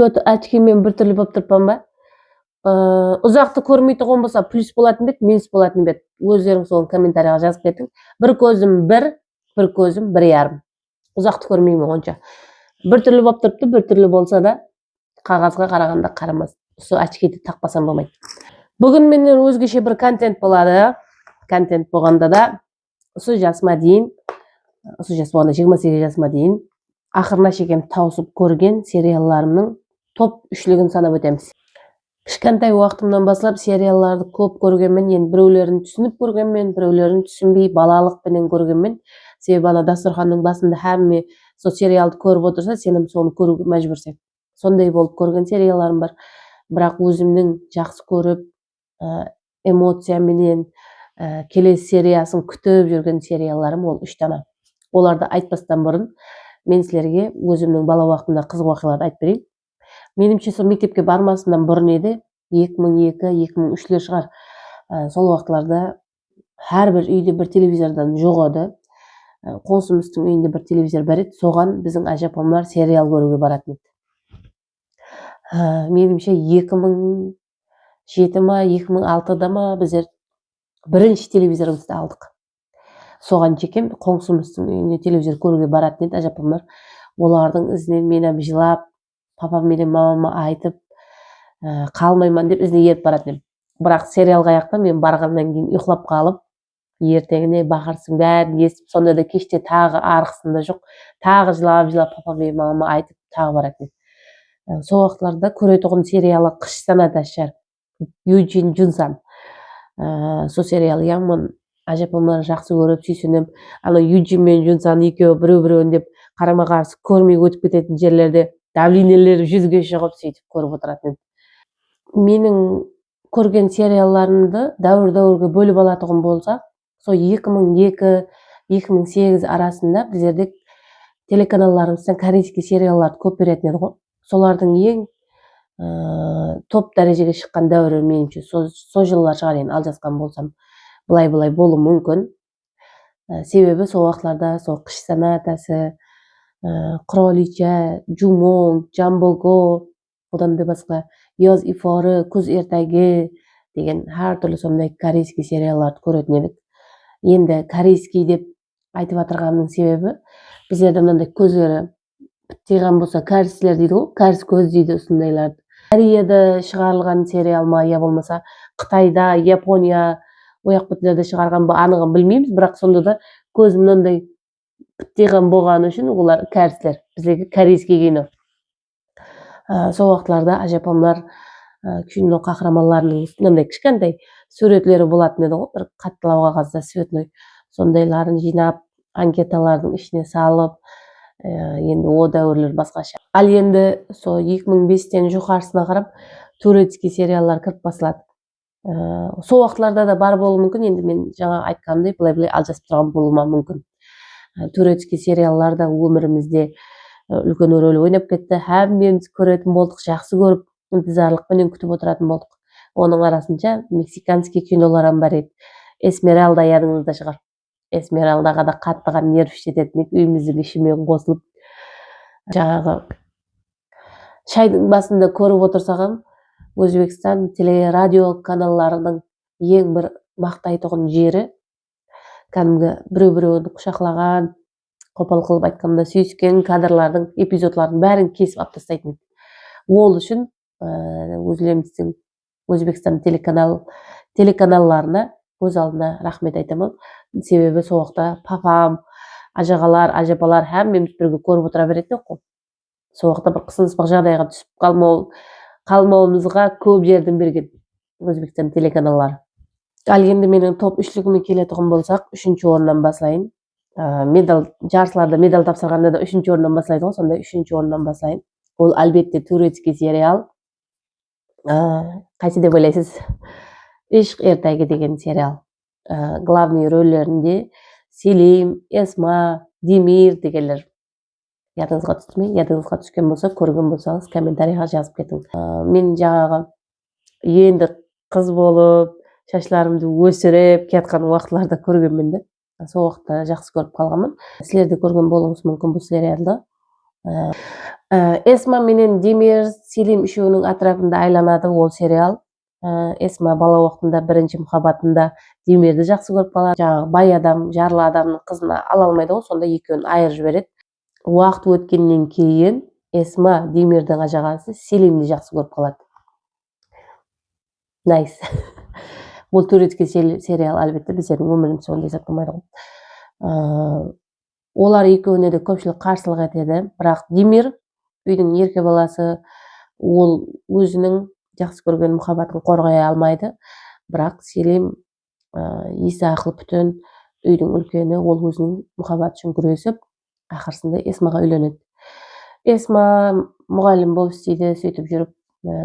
Чөт очкимен бир түрлүү болуп туруппан ба? Узакты көрмөй турган болсо плюс болатын бет, минус болатын бет. Өздөрүң сонун комментарийга жазып кетиң. Bir көзүм 1, bir көзүм 1,5. Узакты көрмөймүн онча. Bir түрлүү болуп турупту, bir түрлүү болсо да кагазга караганда карамас. Ушу очкиди такпасам болбойт. Бүгүн менен өзгөчө bir контент болот. Контент болгондо да ушу жасыма дейин, ушу жас болгондо 28 жасыма дейин акырына чейин таусуп көрген сериалдарымдын топ 3-лүгүн санап өтөбүз. Кичкентай убактымдан башлап сериалдарды көп көргөнмүн. Эми бирөөлөрүн түшүнүп көргөнмүн, бирөөлөрүн түшүнбөй балалык менен көргөнмүн. Себеби ана дастурхандын башында хамма со сериалды көрүп отурса, сен сону көрүүгө мажбурсың. Сондай болуп көргөн сериалдарым бар. Бирок өзүмдүн жакшы көрүп, эмоция менен келесі сериясын күтүп жүргөн сериалдарым ол 3 дана. Оларды айтпастан бурун мен силерге өзүмдүн бала убактымда кызык окуяларды айтып берейин. Менимче сол мектепке бармасынан бурун эди, 2002-2003 чыгар. Сол убактыларда ар бир үйдө бир телевизордон жок эди. Коңсумуздун үйүндө бир телевизор бар эди. Соган биздин ажапамдар сериал көрүүгө баратын эди. Менимче 2007 ма, 2006 ма биздер биринчи телевизорубузду алдык. Соган чекем коңсумуздун үйүнө телевизор көрүүгө баратын эди ажапамдар. Олардын изинен мен жылап, папам менен мамама айтып, калмайман деп изине ерип баратын эдим. Бирок сериал каякта мен баргандан кийин уйкулап калып, эртеңине бакырсың баарын естип, сонда да кечте тагы аркысында жок, тагы жылап папам менен мамама айтып тагы баратын эдим. Сол убактыларда көрө турган сериалы Кыш санаташар, Юджин Жунсан. Сол сериалы яман ажапамдар жакшы көрүп, сүйсүнөм. Ана Юджин менен Жунсан экөө бирөө-бирөөнү деп карама каршы көрмөй өтүп кететін жерлерде давлениелери жүзгө чыгып сөйтүп көрүп отуратын эдим. Менин көрген сериалдарымды дәуір-дәуірге бөлүп алатыгым болса, сол 2002-2008 арасында биздерде телеканалларыбыздан корейский сериалдарды көп беретін edi го. Солардын эң топ дарежеге чыккан дәуірі менимче сол жылдар чыгар, эми алжаскан болсам. Былай болуу мүмкүн. Себеби сол убактыларда сол Кыш санатасы, Кролича, Жумонг, Жамбого, одан да башка Yoz ifori, Kuz ertagi деген ар түрлүү сондай корейский сериалдарды көрөтүн едик. Енді корейский деп айтып атырганымдын себеби биздерде мындай көзлөрү тыйган болсо кәрислер дейди го, кәрис көз дейди ушундайларды. Кореяда чыгарылган сериал ма, я болмаса Кытайда, Япония, ояк бутулерде чыгарганбы, аныгын билбейбиз, бирок сонда да көзү мындай тыйган болгон үчүн улар кәрислер. Бизге корейский кино. Сол убактыларда ажапамдар кино кахраманларынын мындай кичкентай сүрөтлөрү болатын эди го, бир катталап кагазда цветной. Сондайларын жыйнап, анкеталардын ичине салып, енді о дәуірлер басқаша. Ал енді сол 2005-тен жукарысына карап турецкий сериалдар кирип басылат. Сол убактыларда да бар болуу мүмкүн. Енді мен жаңа айтканымдай былай алжасып турган болума мүмкүн. Турецкий сериалдар да өмүрүбүздө үлкөн рөл ойноп кетти. Хаммабыз көрөтүн болдук, жакшы көрүп, интизарлык менен күтүп отуратын болдук. Онун арасында мексиканский кинолор бар эди. Эсмералда ядыңызда чыгар. Эсмералдага да каттыган нерв жететин, үйүмүздүн иши менен косулуп. Жаңагы чайдын басында көрүп отурсак, Өзбекстан телерадио каналларынын эң бир мактай турган жери кәдимги бирөө-бирөөнү кучаклаган, копал кылып айтканда сүйүскөн кадрлардын, эпизодлардын баарын кесип алып тастайтын. Ол үчүн өзүлөрүбүздүн Өзбекстан телеканалларына өз алдына рахмет айтамын. Себеби сол убакта папам, ажагалар, ажапалар хаммабыз бирге көрүп отура берет эдик го. Сол убакта бир кысыныспак жагдайга түшүп калмообузга көп жардам берген Өзбекстан телеканаллары. Ал енді менің топ 3-лүгүмө келетигим болсак, 3-орундан башлайын. Медал жарышларда медал тапсырганда да 3-орундан башлайт го, сондай 3-орундан башлайын. Ол албетте турецкий сериал. Кайсы деп ойлойсуз? Ишк эртеги деген сериал. Главный рөллөрүндө Селим, Эсма, Демир дегендер. Ядыңызга түшпөй, ядыңызга түшкөн болсо, көргөн болсоңуз комментарийга жазып кетиң. Мен жаңагы енді кыз болуп, шашларымды өсүрүп кеткан убактыларда көргөнмүн да. Сол убакта жакшы көрүп калганмын. Силер да көргөн болуңуз мүмкүн бул сериалды. Esma menен Демир Селим үшөөнүн атрапында айланады ол сериал. Esma бала убактында биринчи мухаббатында Демирди жакшы көрүп калат. Жаңағы бай адам жарлы адамдын кызына ала алмайды го, сонда экөөнүн айырып жиберет. Убакыт өткөндөн кийин Esma Демирдин ажагасы Селимди жакшы көрүп калат. Nice. Бул турецкий сериал албетте биздердин өмүрүбүз сондай эсептелмейт го. Олар экөөнө да көпчүлүк каршылык этеди, бирок Демир үйдүн эрке баласы, ол өзүнүн жакшы көргөн мухаббатын коргой алмайды, бирок Селим иси акыл бүтүн үйдүн үлкөнү, ол өзүнүн мухаббаты үчүн күрөшүп, акырсында Esmага үйлөнөт. Esma мугалим болуп иштейди, сөйтүп жүрүп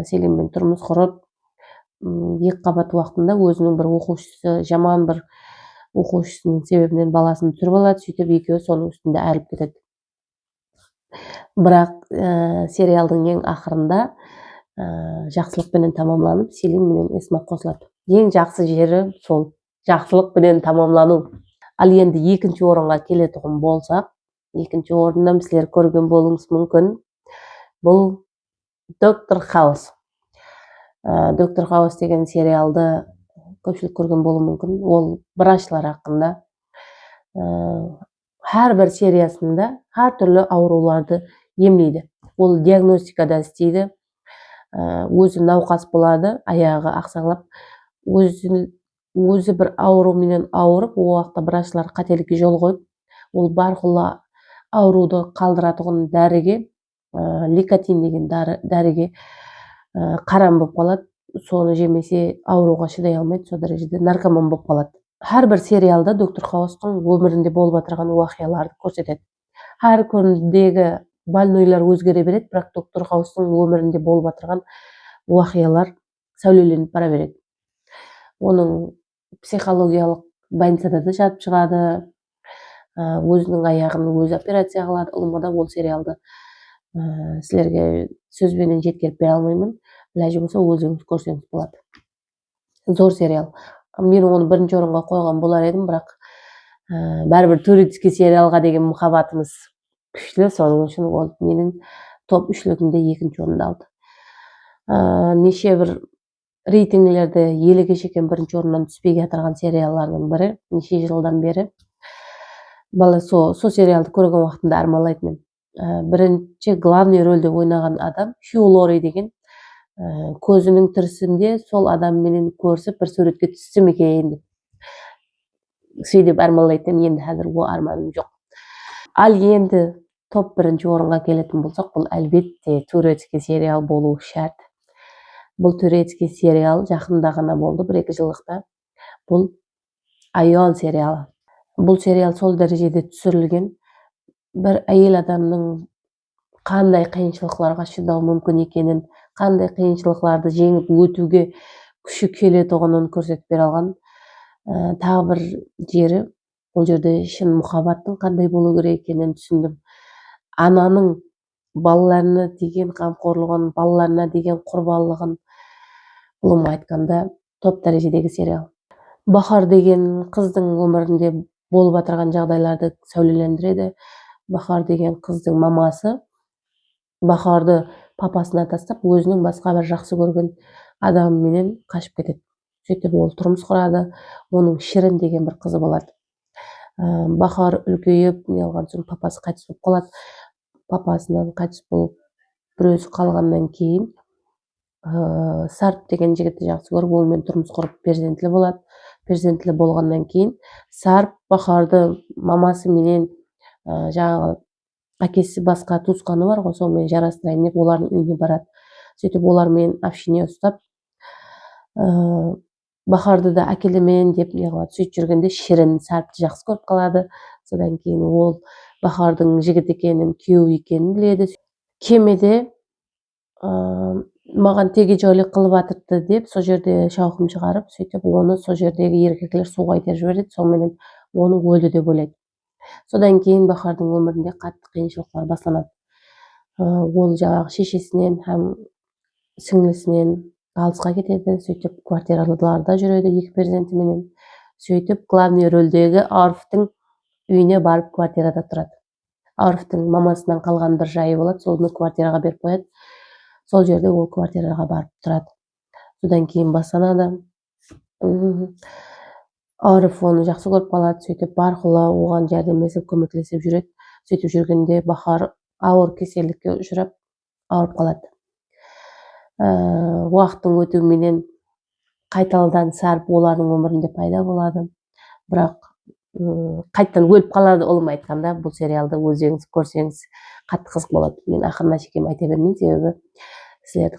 Селим менен турмуш куруп, 2 кабат убактында өзүнүн бир окуучусу, жаман бир окуучусунун себебинен баласын түшүрүп алат, сөйтүп экөө сонун үстүндө айрылып кетет. Бирок сериалдын эң акырында жакшылык менен тамамланып, Селим менен Esma косулат. Эң жакшы жери сол жакшылык менен тамамлануу. Ал энди экинчи орунга келетигин болсак, экинчи орундан силер көргөн болуңуз мүмкүн. Бул Доктор Хаус. Доктор Хаус деген сериалды көпчүлүк көргөн болушу мүмкүн. Ол врачлар хакында. Ар бир сериясында ар түрлүү ооруларды эмлейди. Ол диагностикада иштейди. Өзү наукас болады, аягы аксаклап, өзү бир оору менен ооруп, ол убакта врачлар кателикке жол коюп, ол баркула ооруду калдыра турган дарыге, ликотин деген дарыге карам болуп калат. Сону жемесе ооруга чыдай алмайт, сол дарежеде наркоман болуп калат. Ар бир сериалда Доктор Хаустун өмүрүндө болуп атырган убакыяларды көрсөтөт. Ар күндөгү больнойлор өзгөрө берет, бирок Доктор Хаустун өмүрүндө болуп атырган убакыялар сөйлөлөнүп бара берет. Онун психологиялык больницада да жатып чыгады, өзүнүн аягын өзү операция кылат. Ылмада бул сериалды силерге сөз менен жеткирип бере алмаймын. Илажы болсо өзүңүз көрсөңүз болот. Зор сериал. Мен onu биринчи орунга койгон болар едим, бирок баары бир турецкий сериалга деген мухаббатыбыз күчтүү, сонун үчүн ол менин топ 3-лүгүмдө экинчи орунду алды. Нече бир рейтингилерде ээлегеш экен, биринчи орундан түспөй жатырган сериалдардын бири. Нече жылдан бери бала сол сериалды көргөн убактымда армандайт мен. Биринчи главный рөлдө ойнаган адам Хью Лори деген, көзүнүн тирисинде сол адам менен көрүшүп бир сүрөткө түшсөм экен деп сөйдөп армандайт эми. Энди азыр бул арманым жок. Ал энди топ 1-чи орунга келетін болсақ, бұл әлбетте турецкий сериал болуы шарт. Бұл турецкий сериал жақында ғана болды, 1-2 жылдықта. Бұл Айон сериалы. Бұл сериал сол дәрежеде түсірілген, бір әйел адамның қандай қиыншылықтарға шыдау мүмкін екенін, қандай қиыншылықтарды жеңіп өтуге күші келетұғынын көрсетіп бере алған. Тағы бір жері, бұл жерде шын мұхаббаттың қандай болу керек екенін түсіндім. Ананың балаларына деген қамқорлығын, балаларына деген құрбанлығын, бұлым айтқанда топ дәрежедегі сериал. Бахар деген қыздың өмірінде болып атырған жағдайларды сәулелендіреді. Бахар деген қыздың мамасы Бахарды папасына тастап, өзінің басқа бір жақсы көрген адамменен қашып кетеді. Сөйтіп ол тұрмыс құрады. Оның Ширин деген бір қызы болады. Бахар үлкейіп, не алған соң папасы қайтыс болып қалады. Папасынан қайтыс болып, бір өзі қалғаннан кейін Сарп деген жігітті жақсы көріп, онымен тұрмыс құрып перзентлі болады. Перзентлі болғаннан кейін Сарп Бахарды мамасы менен жаңағы әкесі басқа туысқаны бар ғой, сонымен жарастырайын деп олардың үйіне барады. Сөйтіп олармен общение ұстап, Бахарды да әкелемен деп не қылады. Сөйтіп жүргенде Ширин Сарпты жақсы көріп қалады. Содан кейін ол Бахардың жігіт екенін, күйеу екенін біледі. Кемеде маған теге жойлық қылып атырды деп, сол жерде шауқым шығарып, сөйтіп оны сол жердегі еркектер суға итеріп жібереді. Сонымен оны өлді деп ойлайды. Содан кейін Бахардың өмірінде қатты қиыншылықтар басталады. Ол жаңағы шешесінен һәм сіңлісінен алысқа кетеді. Сөйтіп квартираларда жүреді, 2 перзентіменен. Сөйтіп главный рөлдегі Арфтың үйіне барып квартирада тұрады. Арыфтың мамасынан қалған бір жайы болады, соны квартираға беріп қояды. Сол жерде ол квартираға барып тұрады. Содан кейін басталады. Арыф оны жақсы көріп қалады, сөйтіп барқылы оған жәрдемдесіп көмектесіп жүреді. Сөйтіп жүргенде Бахар ауыр кеселдікке ұшырап ауырып қалады. Уақыттың өтуіменен қайтадан сарп олардың өмірінде пайда болады. Бірақ қайттан өліп қалады, олым айтқанда. Бұл сериалды өзіңіз көрсеңіз қатты қызық болады. Мен ақырына шекем айта бермеймін, себебі сіздерді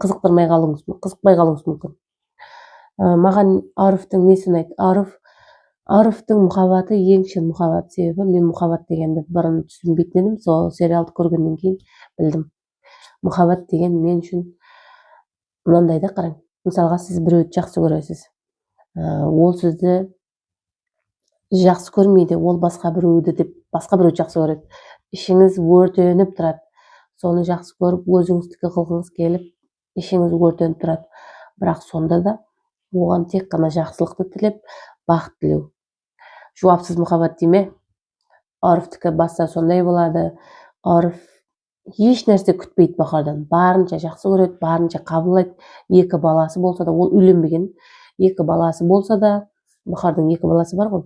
қызықтырмай қалуыңыз мүмкін. Маған Арыфтың несі ұнайды? Арыфтың мұхаббаты ең шын мұхаббат. Себебі мен мұхаббат дегенді бұрын түсінбейтін едім, сол сериалды көргеннен кейін білдім. Мұхаббат деген мен үшін мынандай да, қараң. Мысалға сіз біреуді жақсы көресіз. Ол сізді жақсы көрмейді, ол басқа біреуді деп басқа біреуді жақсы көреді. Ішіңіз өртеніп тұрады. Соны жақсы көріп, өзіңіздікі қылғыңыз келіп, ішіңіз өртеніп тұрады. Бірақ сонда да оған тек қана жақсылықты тілеп, бақыт тілеу. Жауапсыз мұхаббат дейме? Арыфтікі баста сондай болады. Арыф еш нәрсе күтпейді Бахардан. Барынша жақсы көреді, барынша қабылдайды. Екі баласы болса да, ол үйленбеген. Екі баласы болса да, Бахардың екі баласы бар ғой.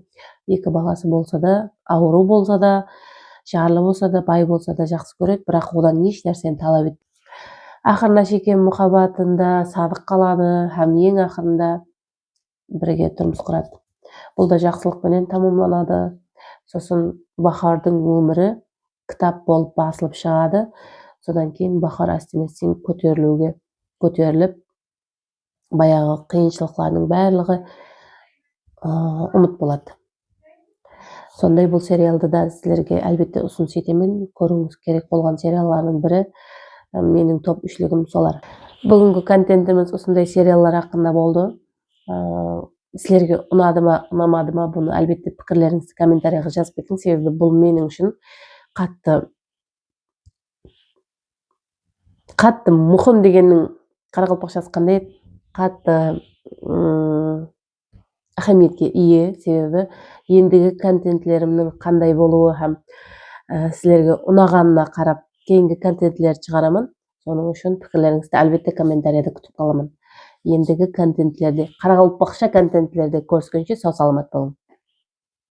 Екі баласы болса да, ауру болса да, жарлы болса да, бай болса да жақсы көреді, бірақ одан еш нәрсені талап етпейді. Ақырына шеккен мұхаббатында садық қалады, һәм ең ақырында бірге тұрмыс құрады. Бұл да жақсылықпенен тамамланады. Сосын Бахардың өмірі кітап болып басылып шығады. Содан кейін Бахар әстеместен көтеріліп, баяғы қиыншылықтардың барлығы ұмыт болады. Сондай бұл сериалды да сіздерге әлбетте ұсыныс етемін. Көруіңіз керек болған сериаллардың бірі. Менің топ 3-лігім солар. Бүгінгі контентіміз осындай сериаллар хақында болды. Сіздерге ұнады ма, ұнамады ма, бұны әлбетте пікірлеріңізді комментарияға жазып кетіңіз, себебі бұл менің үшін қатты мұхым дегеннің қарақалпақшасы қандай? Қатты ахаметке ие, себебі ендігі контентлерімнің қандай болуы һәм сіздерге ұнағанына қарап кейінгі контентлерді шығарамын. Соның үшін пікірлеріңізді әлбетте комментарияда күтіп қаламын. Ендігі контентлерде, қарақалпақша контентлерде көріскенше сау саламат болың.